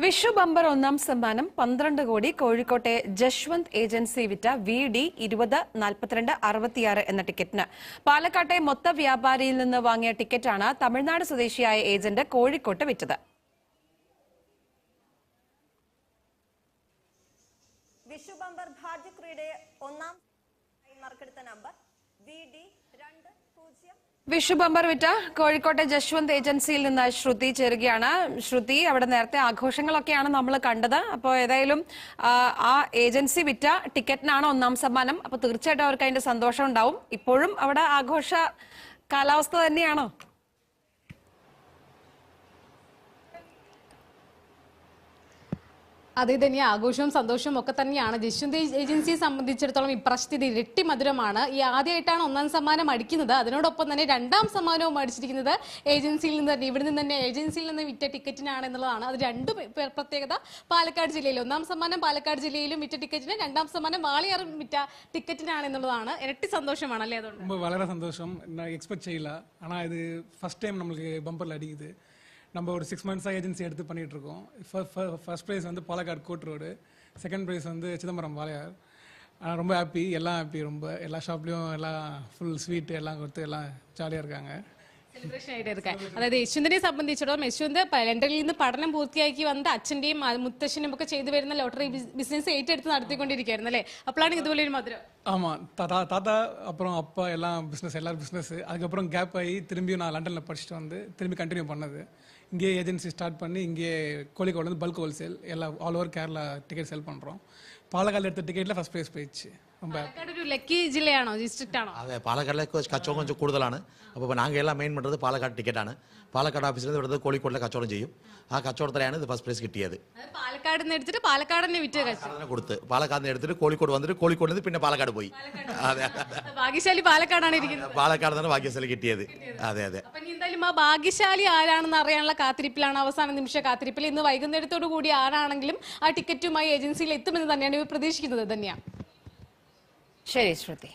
Vishu bumper ഒന്നാം സമ്മാനം 12 കോടി കോഴിക്കോട്ടെ ജശ്വന്ത് ഏജൻസി വിറ്റ VD 204266 എന്ന ടിക്കറ്റിന് പാലക്കാട്ടെ മൊത്ത വ്യാപാരിയിൽ നിന്ന് വാങ്ങിയ ടിക്കറ്റാണ് തമിഴ്നാട് സ്വദേശിയായ ഏജന്റ് കോഴിക്കോട്ട് വിറ്റത്. വിഷു ബമ്പർ ഭാഗ്യക്കുറിയുടെ ഒന്നാം നറുക്കെടുത്ത നമ്പർ VD 20. വിഷു ബമ്പർ വിറ്റ കോഴിക്കോട്ടെ ജശ്വന്ത് ഏജൻസിയിൽ നിന്ന് ശ്രുതി ചേരുകയാണ്. ശ്രുതി, അവിടെ നേരത്തെ ആഘോഷങ്ങളൊക്കെയാണ് നമ്മൾ കണ്ടത്. അപ്പോൾ ഏതായാലും ആ ഏജൻസി വിറ്റ ടിക്കറ്റിനാണ് ഒന്നാം സമ്മാനം. അപ്പോൾ തീർച്ചയായിട്ടും അവർക്ക് അതിന്റെ സന്തോഷം ഉണ്ടാവും. ഇപ്പോഴും അവിടെ ആഘോഷ കാലാവസ്ഥ തന്നെയാണോ? അതേ തന്നെ, ആഘോഷവും സന്തോഷവും ഒക്കെ തന്നെയാണ്. ജശ്വന്ത് ഏജൻസിയെ സംബന്ധിച്ചിടത്തോളം ഇപ്രാവശ്യത്തെ ഇരട്ടി മധുരമാണ്. ഈ ആദ്യമായിട്ടാണ് ഒന്നാം സമ്മാനം അടിക്കുന്നത്. അതിനോടൊപ്പം തന്നെ രണ്ടാം സമ്മാനവും അടിച്ചിരിക്കുന്നത് ഏജൻസിയിൽ നിന്ന് തന്നെ, ഇവിടെ നിന്ന് തന്നെ ഏജൻസിയിൽ നിന്ന് വിറ്റ ടിക്കറ്റിനാണ് എന്നുള്ളതാണ്. അത് രണ്ട് പ്രത്യേകത പാലക്കാട് ജില്ലയിൽ. ഒന്നാം സമ്മാനം പാലക്കാട് ജില്ലയിലും വിറ്റ ടിക്കറ്റിന്, രണ്ടാം സമ്മാനം വാളയാറും വിറ്റ ടിക്കറ്റിനാണ് എന്നുള്ളതാണ്. ഇരട്ടി സന്തോഷമാണ് അല്ലേ? അതുകൊണ്ട് വളരെ സന്തോഷം. എക്സ്പെക്ട് ചെയ്യില്ല. ஆனால் இது ஃபர்ஸ்ட் டைம் நம்மளுக்கு பம்பரில் அடிக்குது. நம்ம ஒரு 6 months ஏஜென்சி எடுத்து பண்ணிட்டு இருக்கோம். ஃபர்ஸ்ட் ப்ரைஸ் வந்து பாலக்காடு கோட் ரோடு, செகண்ட் ப்ரைஸ் வந்து சிதம்பரம் வாளையார். ரொம்ப ஹாப்பி, எல்லாம் ஹாப்பி. ரொம்ப எல்லா ஷாப்லேயும் எல்லாம் ஃபுல் ஸ்வீட் எல்லாம் கொடுத்து எல்லாம் ஜாலியாக இருக்காங்க. സെലിബ്രേഷൻ ആയിട്ട് എടുക്കാൻ. അതായത് യശ്വന്തിനെ സംബന്ധിച്ചിടത്തോളം യശ്വന്ത് ലണ്ടനിൽ നിന്ന് പഠനം പൂർത്തിയാക്കി വന്ന അച്ഛന്റെയും മുത്തശ്ശനും ഒക്കെ ചെയ്തു വരുന്ന ലോട്ടറി ബിസിനസ് ഏറ്റെടുത്ത് നടത്തിക്കൊണ്ടിരിക്കുകയായിരുന്നു അല്ലേ? അപ്പോഴാണ് ഇതുപോലെ ഒരു മധുരം. ஆமாம், தாத்தா அப்புறம் அப்பா எல்லாம் பிஸ்னஸ், எல்லாரும் பிஸ்னஸ். அதுக்கப்புறம் கேப் ஆகி திரும்பியும் நான் லண்டனில் படிச்சுட்டு வந்து திரும்பி கண்டினியூ பண்ணது. இங்கேயே ஏஜென்சி ஸ்டார்ட் பண்ணி இங்கேயே கோழிக்கோடு வந்து பல்க் ஹோல்சேல் எல்லாம் ஆல் ஓவர் கேரளா டிக்கெட் செல் பண்ணுறோம். പാലക്കാട് എടുത്ത ടിക്കറ്റിൽ ഫസ്റ്റ് പ്രൈസ് പോയിച്ച്. പാലക്കാട് ഒരു ലക്കി ജില്ലയാണോ, ഡിസ്ട്രിക്റ്റ് ആണോ? അതെ, പാലക്കാടിലേക്ക് കച്ചവടം കുറച്ച് കൂടുതലാണ്. അപ്പോൾ ഞങ്ങൾ എല്ലാം മെയിൻ பண்ணுறது പാലക്കാട് ടിക്കറ്റാണ്. പാലക്കാട് ഓഫീസിൽ നിന്ന് ഇവിടുത്തെ കോഴിക്കോടിലെ കച്ചവടം ചെയ്യും. ആ കച്ചവടത്തിലാണ് ഇത് ഫസ്റ്റ് പ്രൈസ് കിട്ടിയത്. പാലക്കാട് നിന്ന് എടുത്തിട്ട് പാലക്കാട് തന്നെ വിറ്റ് കൊടുത്ത് പാലക്കാട് നിന്ന് എടുത്തിട്ട് കോഴിക്കോട് വന്നിട്ട് കോഴിക്കോട് നിന്ന് പിന്നെ പാലക്കാട് പോയി. അതെ, ഭാഗ്യശാലി പാലക്കാടാണ് ഇരിക്കുന്നത്. പാലക്കാട് നിന്ന് ഭാഗ്യശാലി കിട്ടിയത്. അതെ അതെ. അപ്പൊ എന്തായാലും ആ ഭാഗ്യശാലി ആരാണെന്ന് അറിയാനുള്ള കാത്തിരിപ്പിലാണ്. അവസാന നിമിഷ കാത്തിരിപ്പിൽ ഇന്ന് വൈകുന്നേരത്തോടു കൂടി ആരാണെങ്കിലും ആ ടിക്കറ്റുമായി ഏജൻസിയിൽ എത്തുമെന്ന് തന്നെയാണ് ഇവർ പ്രതീക്ഷിക്കുന്നത്. തന്നെയാണ്. ശരി ശ്രുതി.